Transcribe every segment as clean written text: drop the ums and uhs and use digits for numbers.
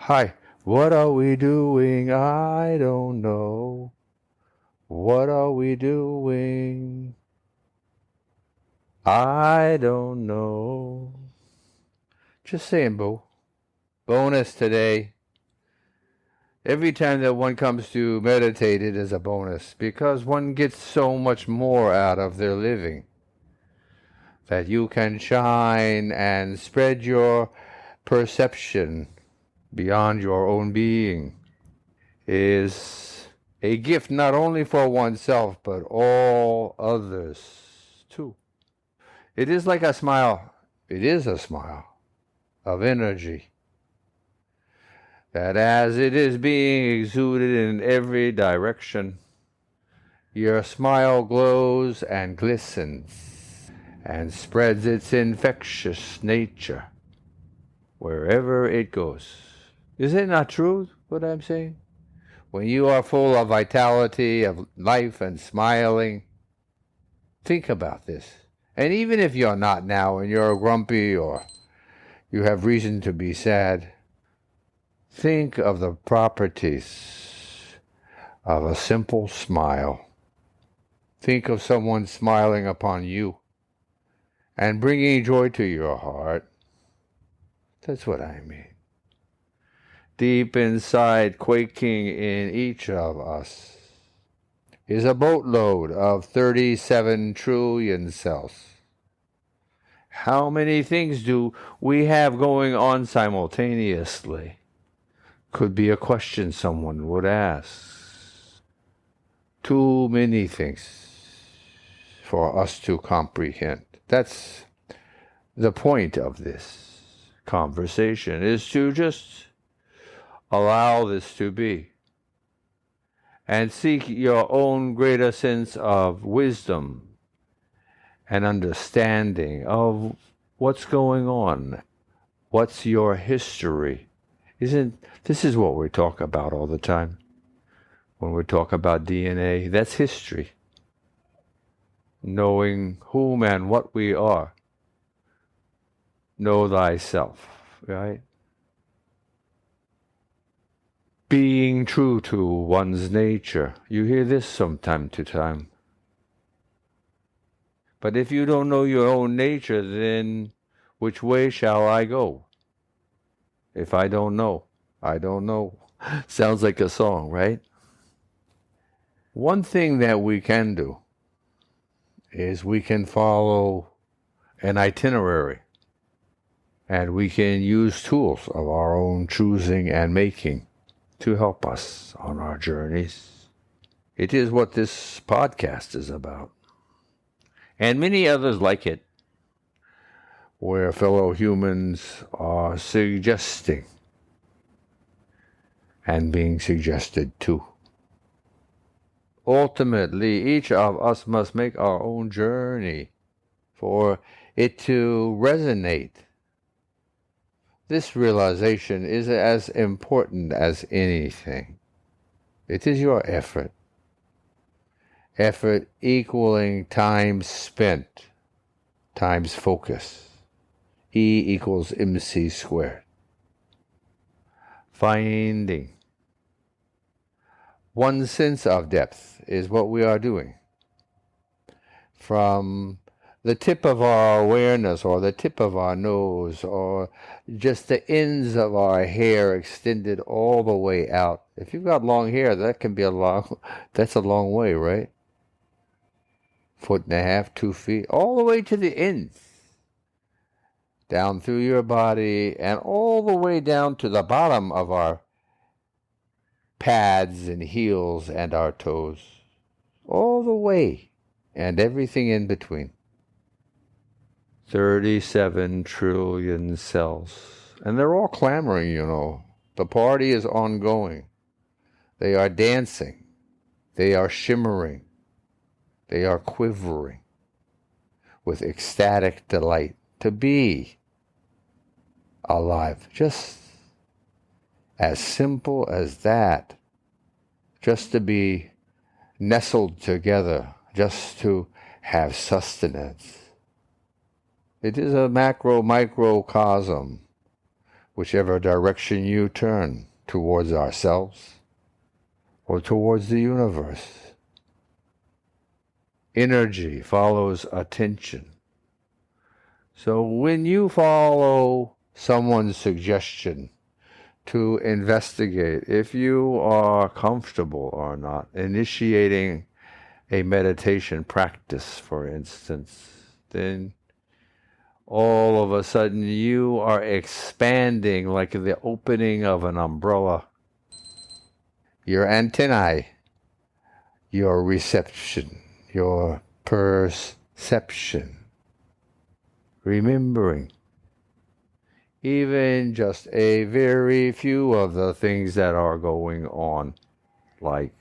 Hi, what are we doing? I don't know. What are we doing? I don't know. Just saying, boo. Bonus today. Every time that one comes to meditate, it is a bonus because one gets so much more out of their living. That you can shine and spread your perception beyond your own being is a gift not only for oneself but all others too. It is like a smile. It is a smile of energy that as it is being exuded in every direction, your smile glows and glistens and spreads its infectious nature wherever it goes. Is it not true what I'm saying? When you are full of vitality, of life and smiling, think about this. And even if you're not now and you're grumpy or you have reason to be sad, think of the properties of a simple smile. Think of someone smiling upon you and bringing joy to your heart. That's what I mean. Deep inside, quaking in each of us, is a boatload of 37 trillion cells. How many things do we have going on simultaneously? Could be a question someone would ask. Too many things for us to comprehend. That's the point of this conversation, is to just allow this to be and seek your own greater sense of wisdom and understanding of what's going on. What's your history? This is what we talk about all the time. When we talk about DNA, that's history. Knowing whom and what we are. Know thyself, right? Being true to one's nature. You hear this from time to time. But if you don't know your own nature, then which way shall I go? If I don't know, I don't know. Sounds like a song, right? One thing that we can do is we can follow an itinerary, and we can use tools of our own choosing and making to help us on our journeys. It is what this podcast is about. And many others like it, where fellow humans are suggesting and being suggested to. Ultimately, each of us must make our own journey for it to resonate. This realization is as important as anything. It is your effort. Effort equaling time spent times focus. E equals MC squared. Finding one sense of depth is what we are doing. From the tip of our awareness or the tip of our nose or just the ends of our hair extended all the way out. If you've got long hair, that's a long way, right? 1.5 feet, 2 feet, all the way to the ends. Down through your body and all the way down to the bottom of our pads and heels and our toes. All the way and everything in between. 37 trillion cells. And they're all clamoring, you know. The party is ongoing. They are dancing. They are shimmering. They are quivering with ecstatic delight to be alive. Just as simple as that. Just to be nestled together. Just to have sustenance. It is a macro-microcosm whichever direction you turn, towards ourselves or towards the universe. Energy follows attention. So when you follow someone's suggestion to investigate if you are comfortable or not, initiating a meditation practice, for instance, then all of a sudden you are expanding like the opening of an umbrella. Your antennae, your reception, your perception, remembering even just a very few of the things that are going on, like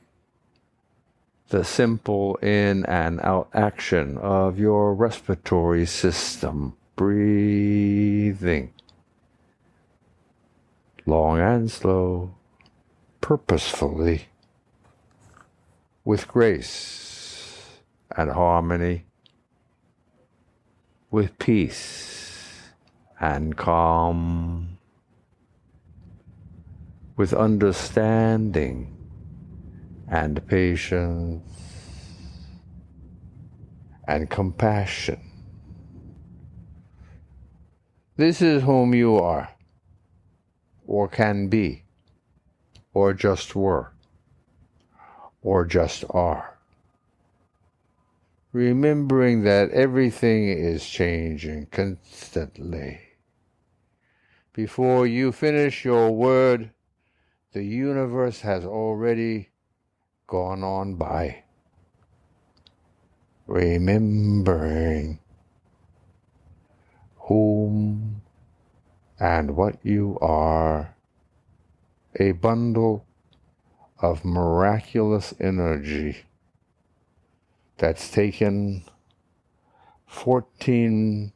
the simple in and out action of your respiratory system, breathing, long and slow, purposefully, with grace and harmony, with peace and calm, with understanding and patience and compassion. This is whom you are, or can be, or just were, or just are. Remembering that everything is changing constantly. Before you finish your word, the universe has already gone on by. Remembering whom and what you are, a bundle of miraculous energy that's taken 14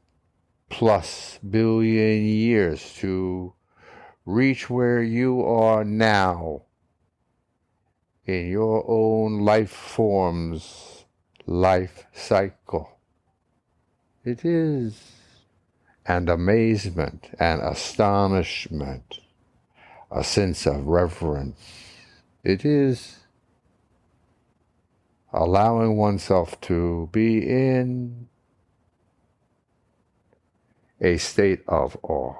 plus billion years to reach where you are now in your own life form's life cycle. It is an amazement and astonishment, a sense of reverence. It is allowing oneself to be in a state of awe,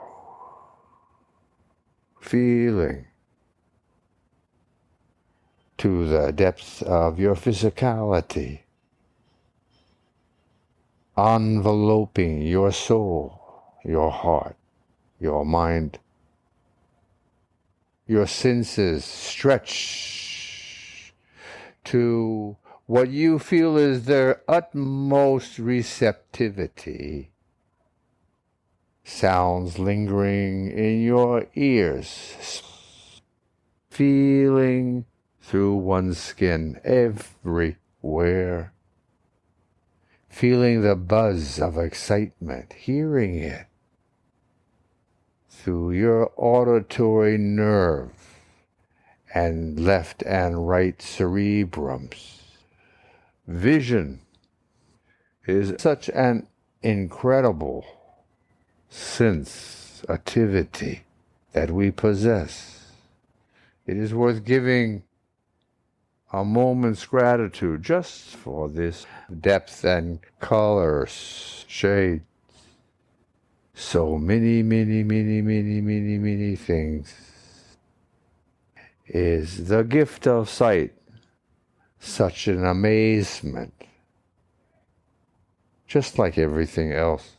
feeling to the depths of your physicality, enveloping your soul, your heart, your mind, your senses stretch to what you feel is their utmost receptivity. Sounds lingering in your ears, feeling through one's skin everywhere, feeling the buzz of excitement, hearing it through your auditory nerve and left and right cerebrums. Vision is such an incredible sensitivity that we possess. It is worth giving a moment's gratitude just for this depth and colors, shades. So many, many, many, many, many, many things. Is the gift of sight such an amazement, just like everything else.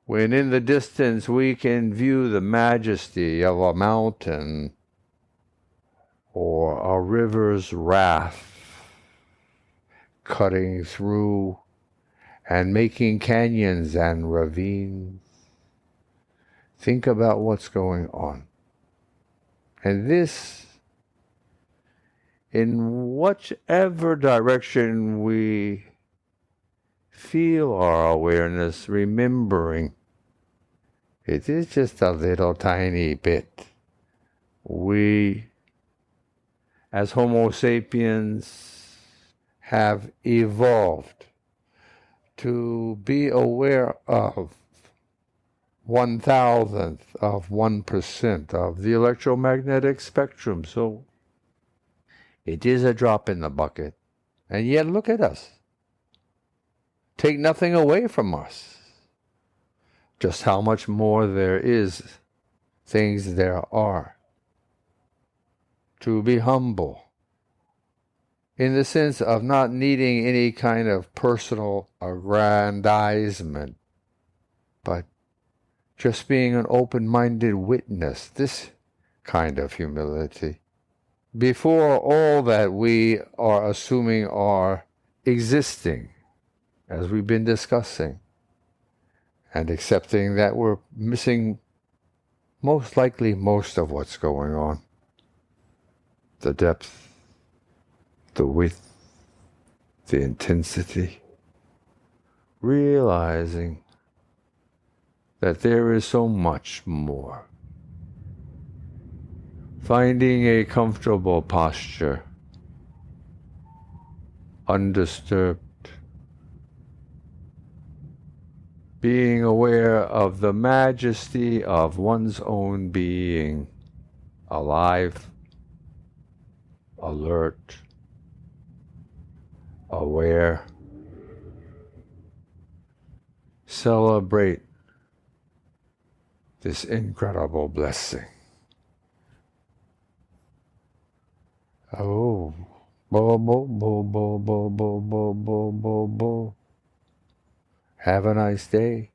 When in the distance we can view the majesty of a mountain or a river's wrath cutting through and making canyons and ravines, think about what's going on. And this, in whichever direction we feel our awareness, remembering it is just a little tiny bit. We, as Homo sapiens, have evolved to be aware of 1,000th of 1% of the electromagnetic spectrum. So it is a drop in the bucket. And yet look at us. Take nothing away from us. Just how much more there is, things there are. To be humble. In the sense of not needing any kind of personal aggrandizement, but just being an open-minded witness, this kind of humility. Before all that we are assuming are existing, as we've been discussing, and accepting that we're missing most likely most of what's going on. The depth, the width, the intensity. Realizing that there is so much more. Finding a comfortable posture, undisturbed. Being aware of the majesty of one's own being, alive, alert, aware. Celebrate this incredible blessing. Oh, bo bo bo bo bo bo bo bo bo bo. Have a nice day.